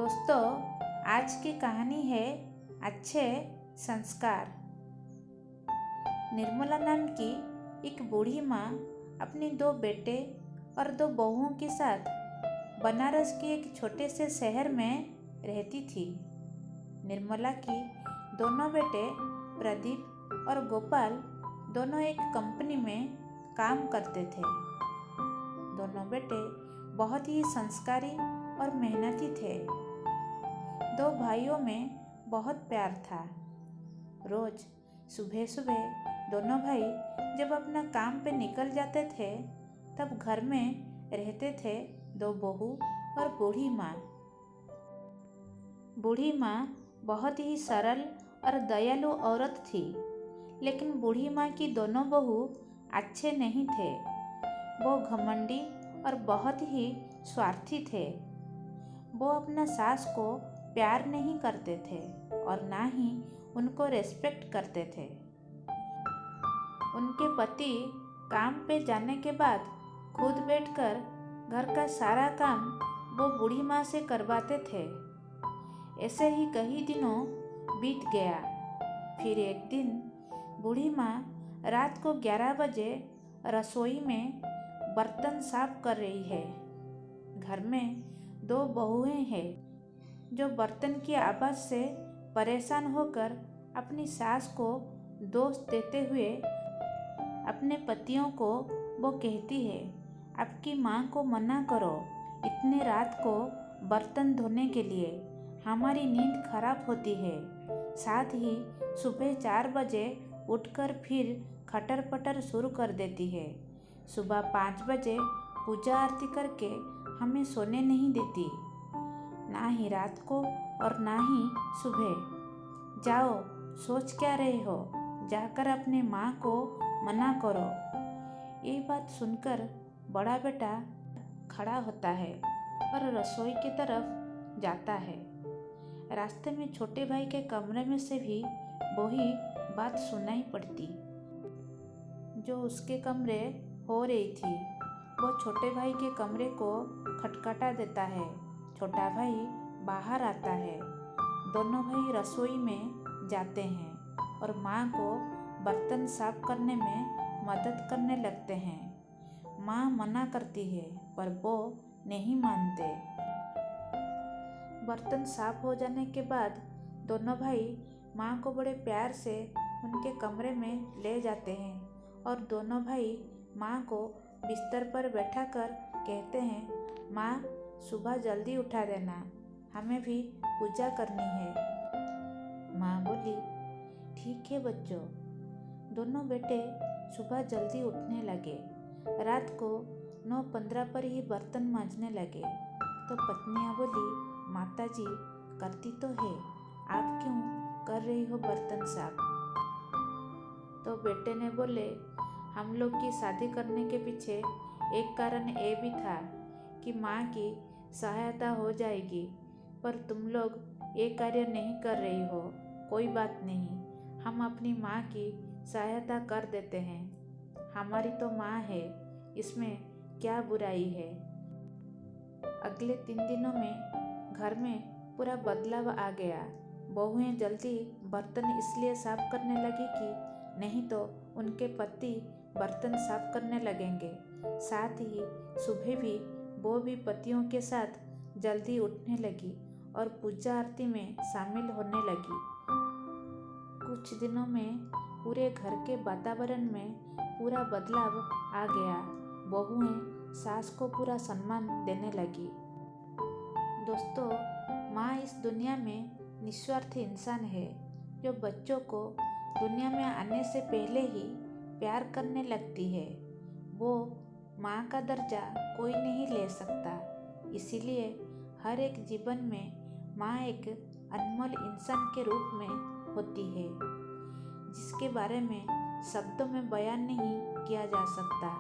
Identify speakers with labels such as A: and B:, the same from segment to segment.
A: दोस्तों, आज की कहानी है अच्छे संस्कार। निर्मला नाम की एक बूढ़ी माँ अपनी 2 बेटे और 2 बहुओं के साथ बनारस के एक छोटे से शहर में रहती थी। निर्मला की दोनों बेटे प्रदीप और गोपाल दोनों एक कंपनी में काम करते थे। दोनों बेटे बहुत ही संस्कारी और मेहनती थे। 2 भाइयों में बहुत प्यार था। रोज सुबह सुबह दोनों भाई जब अपना काम पे निकल जाते थे तब घर में रहते थे 2 बहू और बूढ़ी माँ। बूढ़ी माँ बहुत ही सरल और दयालु औरत थी, लेकिन बूढ़ी माँ की दोनों बहू अच्छे नहीं थे। वो घमंडी और बहुत ही स्वार्थी थे। वो अपना सास को प्यार नहीं करते थे और ना ही उनको रेस्पेक्ट करते थे। उनके पति काम पे जाने के बाद खुद बैठकर घर का सारा काम वो बूढ़ी माँ से करवाते थे। ऐसे ही कई दिनों बीत गया। फिर एक दिन बूढ़ी माँ रात को 11 बजे रसोई में बर्तन साफ कर रही है। घर में 2 बहुएं हैं जो बर्तन की आवाज़ से परेशान होकर अपनी सास को दोष देते हुए अपने पतियों को वो कहती है, आपकी माँ को मना करो इतने रात को बर्तन धोने के लिए, हमारी नींद खराब होती है। साथ ही सुबह 4 बजे उठकर फिर खटर पटर शुरू कर देती है। सुबह 5 बजे पूजा आरती करके हमें सोने नहीं देती, ना ही रात को और ना ही सुबह। जाओ, सोच क्या रहे हो, जाकर अपने माँ को मना करो। ये बात सुनकर बड़ा बेटा खड़ा होता है और रसोई की तरफ जाता है। रास्ते में छोटे भाई के कमरे में से भी वही बात सुनाई पड़ती जो उसके कमरे हो रही थी। वो छोटे भाई के कमरे को खटखटा देता है। छोटा भाई बाहर आता है। दोनों भाई रसोई में जाते हैं और माँ को बर्तन साफ करने में मदद करने लगते हैं। माँ मना करती है पर वो नहीं मानते। बर्तन साफ हो जाने के बाद दोनों भाई माँ को बड़े प्यार से उनके कमरे में ले जाते हैं और दोनों भाई माँ को बिस्तर पर बैठाकर कहते हैं, माँ सुबह जल्दी उठा देना, हमें भी पूजा करनी है। माँ बोली, ठीक है बच्चों। दोनों बेटे सुबह जल्दी उठने लगे। रात को 9:15 पर ही बर्तन मांजने लगे तो पत्नियाँ बोली, माताजी करती तो है, आप क्यों कर रही हो बर्तन साफ? तो बेटे ने बोले, हम लोग की शादी करने के पीछे एक कारण ये भी था कि माँ की सहायता हो जाएगी, पर तुम लोग ये कार्य नहीं कर रही हो। कोई बात नहीं, हम अपनी माँ की सहायता कर देते हैं। हमारी तो माँ है, इसमें क्या बुराई है। अगले 3 दिनों में घर में पूरा बदलाव आ गया। बहुएं जल्दी बर्तन इसलिए साफ करने लगी कि नहीं तो उनके पति बर्तन साफ करने लगेंगे। साथ ही सुबह भी वो भी पतियों के साथ जल्दी उठने लगी और पूजा आरती में शामिल होने लगी। कुछ दिनों में पूरे घर के वातावरण में पूरा बदलाव आ गया। बहुएं सास को पूरा सम्मान देने लगी। दोस्तों, माँ इस दुनिया में निस्वार्थ इंसान है जो बच्चों को दुनिया में आने से पहले ही प्यार करने लगती है। वो माँ का दर्जा कोई नहीं ले सकता। इसीलिए हर एक जीवन में माँ एक अनमोल इंसान के रूप में होती है, जिसके बारे में शब्दों में बयान नहीं किया जा सकता।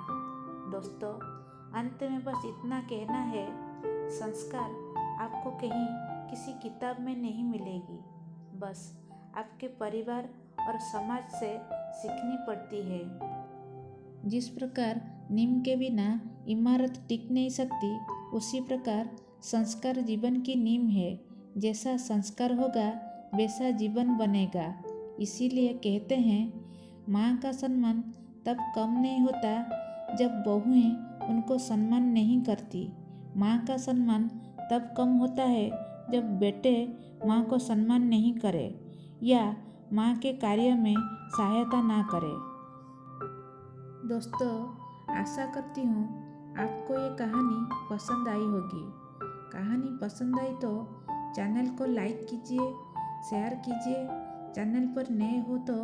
A: दोस्तों, अंत में बस इतना कहना है, संस्कार आपको कहीं किसी किताब में नहीं मिलेगी, बस आपके परिवार और समाज से सीखनी पड़ती है। जिस प्रकार नीम के बिना इमारत टिक नहीं सकती, उसी प्रकार संस्कार जीवन की नींव है। जैसा संस्कार होगा वैसा जीवन बनेगा। इसीलिए कहते हैं माँ का सम्मान तब कम नहीं होता जब बहुएं उनको सम्मान नहीं करती। माँ का सम्मान तब कम होता है जब बेटे माँ को सम्मान नहीं करे या माँ के कार्य में सहायता ना करे। दोस्तों, आशा करती हूँ आपको ये कहानी पसंद आई होगी। कहानी पसंद आई तो चैनल को लाइक कीजिए, शेयर कीजिए। चैनल पर नए हो तो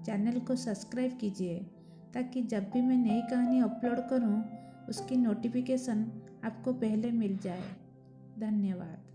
A: चैनल को सब्सक्राइब कीजिए ताकि जब भी मैं नई कहानी अपलोड करूँ उसकी नोटिफिकेशन आपको पहले मिल जाए। धन्यवाद।